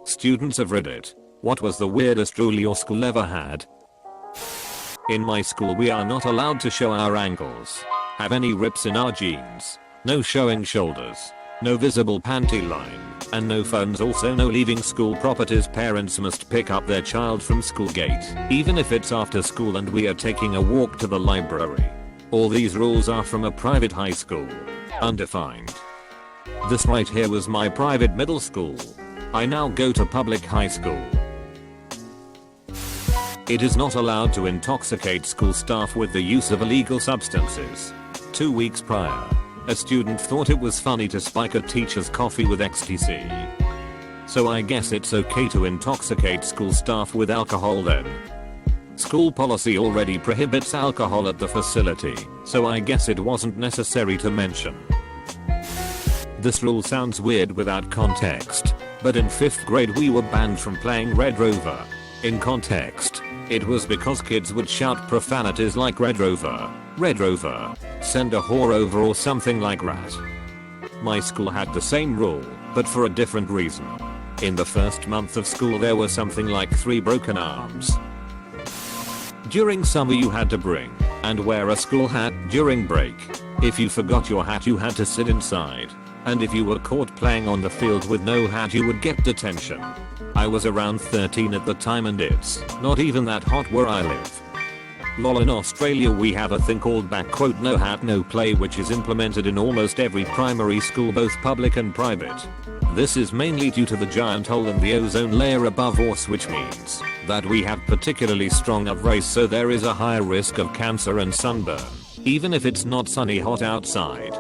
Students of Reddit, what was the weirdest rule your school ever had? In my school we are not allowed to show our ankles, have any rips in our jeans, no showing shoulders, no visible panty line, and no phones. Also no leaving school properties. Parents must pick up their child from school gate, even if it's after school and we are taking a walk to the library. All these rules are from a private high school. Undefined. This right here was my private middle school. I now go to public high school. It is not allowed to intoxicate school staff with the use of illegal substances. 2 weeks prior, a student thought it was funny to spike a teacher's coffee with ecstasy. So I guess it's okay to intoxicate school staff with alcohol then. School policy already prohibits alcohol at the facility, so I guess it wasn't necessary to mention. This rule sounds weird without context, but in 5th grade we were banned from playing Red Rover. In context, it was because kids would shout profanities like Red Rover, send a whore over or something like that. My school had the same rule, but for a different reason. In the first month of school there were something like 3 broken arms. During summer you had to bring and wear a school hat during break. If you forgot your hat you had to sit inside. And if you were caught playing on the field with no hat you would get detention. I was around 13 at the time and it's not even that hot where I live. Lol, in Australia we have a thing called no hat no play, which is implemented in almost every primary school, both public and private. This is mainly due to the giant hole in the ozone layer above us, which means that we have particularly strong UV rays, so there is a higher risk of cancer and sunburn, even if it's not sunny hot outside.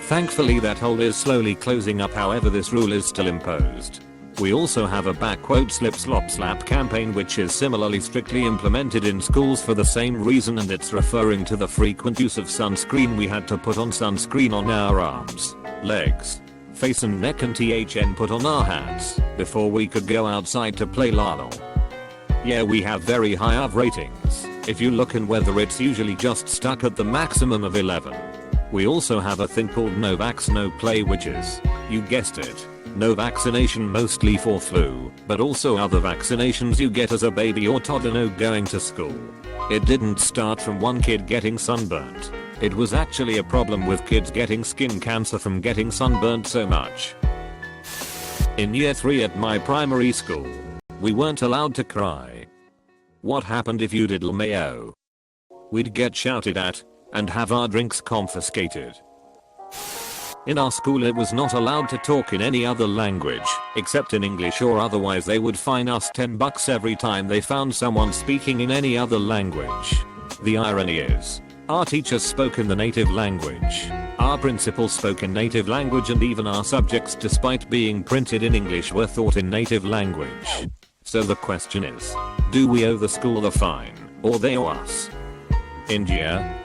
Thankfully that hole is slowly closing up, however this rule is still imposed. We also have a slip slop slap campaign, which is similarly strictly implemented in schools for the same reason, and it's referring to the frequent use of sunscreen. We had to put on sunscreen on our arms, legs, face and neck, and put on our hats before we could go outside to play lalo. Yeah, we have very high UV ratings. If you look in weather it's usually just stuck at the maximum of 11. We also have a thing called no vax no play, which is, you guessed it, no vaccination, mostly for flu, but also other vaccinations you get as a baby or toddler. No going to school. It didn't start from one kid getting sunburnt. It was actually a problem with kids getting skin cancer from getting sunburnt so much. In year 3 at my primary school, we weren't allowed to cry. What happened if you did LMAO? We'd get shouted at and have our drinks confiscated. In our school it was not allowed to talk in any other language except in English, or otherwise they would fine us $10 every time they found someone speaking in any other language. The irony is, our teachers spoke in the native language, our principal spoke in native language, and even our subjects, despite being printed in English, were taught in native language. So the question is, do we owe the school the fine, or they owe us? India.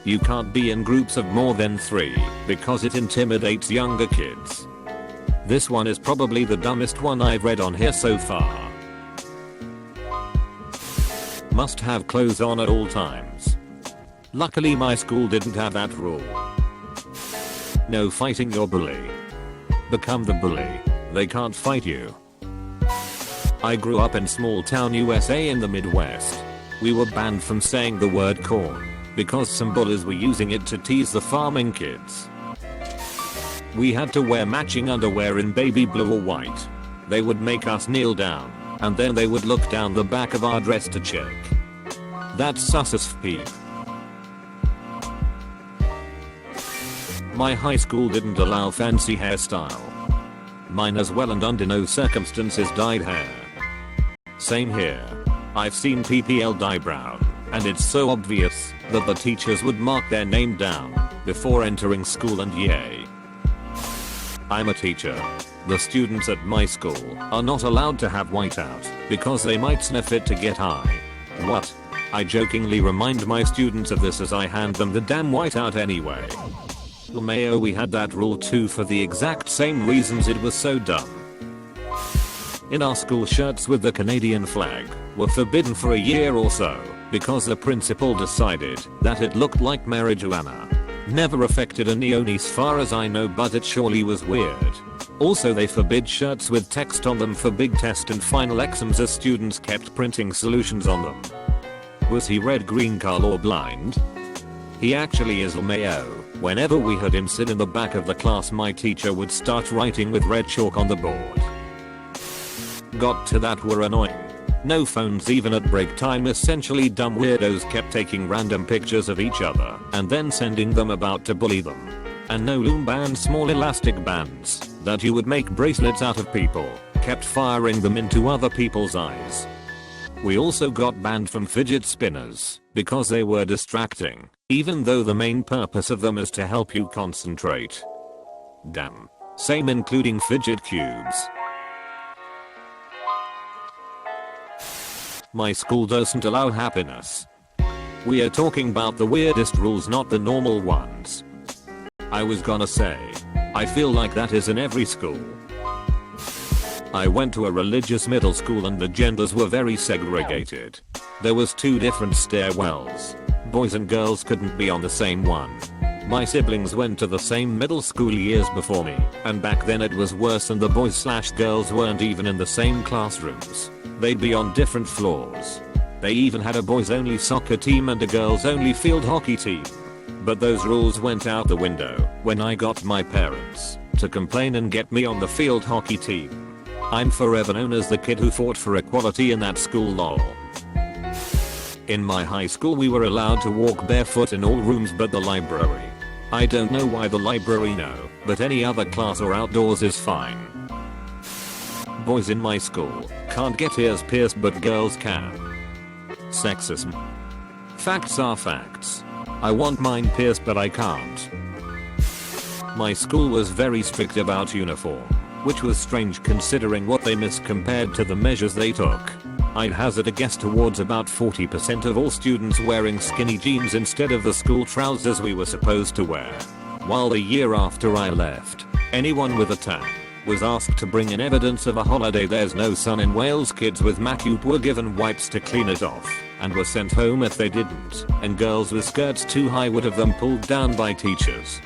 You can't be in groups of more than 3 because it intimidates younger kids. This one is probably the dumbest one I've read on here so far. Must have clothes on at all times. Luckily my school didn't have that rule. No fighting your bully. Become the bully. They can't fight you. I grew up in small town USA in the Midwest. We were banned from saying the word corn because some bullies were using it to tease the farming kids. We had to wear matching underwear in baby blue or white. They would make us kneel down, and then they would look down the back of our dress to check. That's sus as peep. My high school didn't allow fancy hairstyle. Mine as well, and under no circumstances dyed hair. Same here. I've seen PPL dye brown, and it's so obvious that the teachers would mark their name down before entering school, and yay. I'm a teacher. The students at my school are not allowed to have whiteout because they might sniff it to get high. What? I jokingly remind my students of this as I hand them the damn whiteout anyway. LMAO, we had that rule too for the exact same reasons. It was so dumb. In our school, shirts with the Canadian flag were forbidden for a year or so because the principal decided that it looked like marijuana. Never affected a neon as far as I know, but it surely was weird. Also, they forbid shirts with text on them for big test and final exams as students kept printing solutions on them. Was he red, green, color or blind? He actually is LMAO. Whenever we had him sit in the back of the class, my teacher would start writing with red chalk on the board. Got to that were annoying. No phones even at break time. Essentially dumb weirdos kept taking random pictures of each other and then sending them about to bully them. And no loom bands, small elastic bands that you would make bracelets out of people, kept firing them into other people's eyes. We also got banned from fidget spinners because they were distracting, even though the main purpose of them is to help you concentrate. Damn. Same including fidget cubes. My school doesn't allow happiness. We are talking about the weirdest rules, not the normal ones. I was gonna say, I feel like that is in every school. I went to a religious middle school and the genders were very segregated. There was 2 different stairwells. Boys and girls couldn't be on the same one. My siblings went to the same middle school years before me, and back then it was worse, and the boys/girls weren't even in the same classrooms. They'd be on different floors. They even had a boys only soccer team and a girls only field hockey team. But those rules went out the window when I got my parents to complain and get me on the field hockey team. I'm forever known as the kid who fought for equality in that school, lol. In my high school we were allowed to walk barefoot in all rooms but the library. I don't know why the library no, but any other class or outdoors is fine. Boys in my school can't get ears pierced but girls can. Sexism. Facts are facts. I want mine pierced but I can't. My school was very strict about uniform, which was strange considering what they missed compared to the measures they took. I'd hazard a guess towards about 40% of all students wearing skinny jeans instead of the school trousers we were supposed to wear. While the year after I left, anyone with a tan was asked to bring in evidence of a holiday. There's no sun in Wales. Kids with macup were given wipes to clean it off and were sent home if they didn't, and girls with skirts too high would have them pulled down by teachers.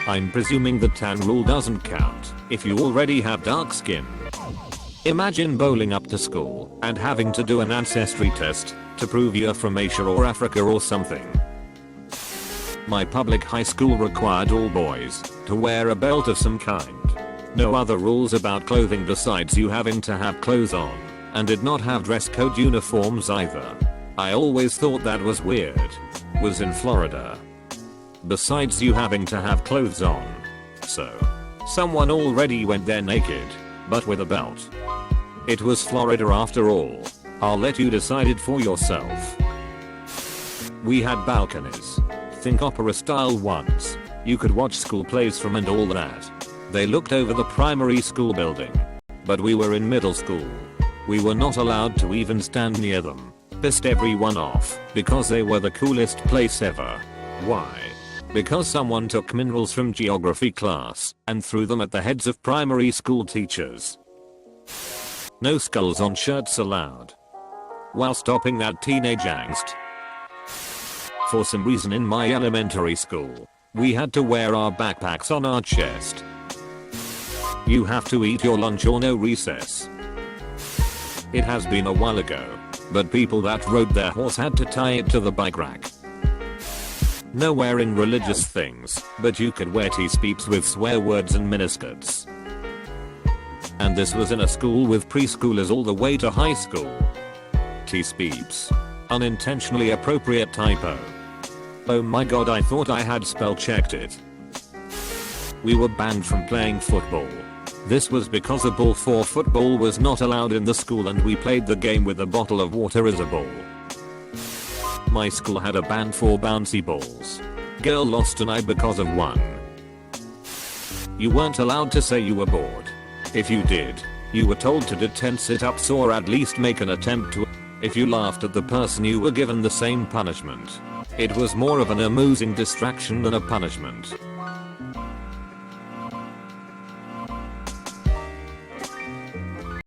I'm presuming the tan rule doesn't count if you already have dark skin. Imagine bowling up to school and having to do an ancestry test to prove you're from Asia or Africa or something. My public high school required all boys to wear a belt of some kind. No other rules about clothing besides you having to have clothes on, and did not have dress code uniforms either. I always thought that was weird. Was in Florida. Besides you having to have clothes on. So, someone already went there naked, but with a belt. It was Florida after all. I'll let you decide it for yourself. We had balconies. Think opera style ones. You could watch school plays from and all that. They looked over the primary school building. But we were in middle school. We were not allowed to even stand near them. Pissed everyone off because they were the coolest place ever. Why? Because someone took minerals from geography class and threw them at the heads of primary school teachers. No skulls on shirts allowed. While stopping that teenage angst. For some reason in my elementary school, we had to wear our backpacks on our chest. You have to eat your lunch or no recess. It has been a while ago, but people that rode their horse had to tie it to the bike rack. No wearing religious things, but you could wear T-speeps with swear words and miniskirts. And this was in a school with preschoolers all the way to high school. T-speeps. Unintentionally appropriate typo. Oh my god, I thought I had spell checked it. We were banned from playing football. This was because a ball for football was not allowed in the school and we played the game with a bottle of water as a ball. My school had a ban for bouncy balls. Girl lost an eye because of one. You weren't allowed to say you were bored. If you did, you were told to do 10 sit-ups or at least make an attempt to. If you laughed at the person, you were given the same punishment. It was more of an amusing distraction than a punishment.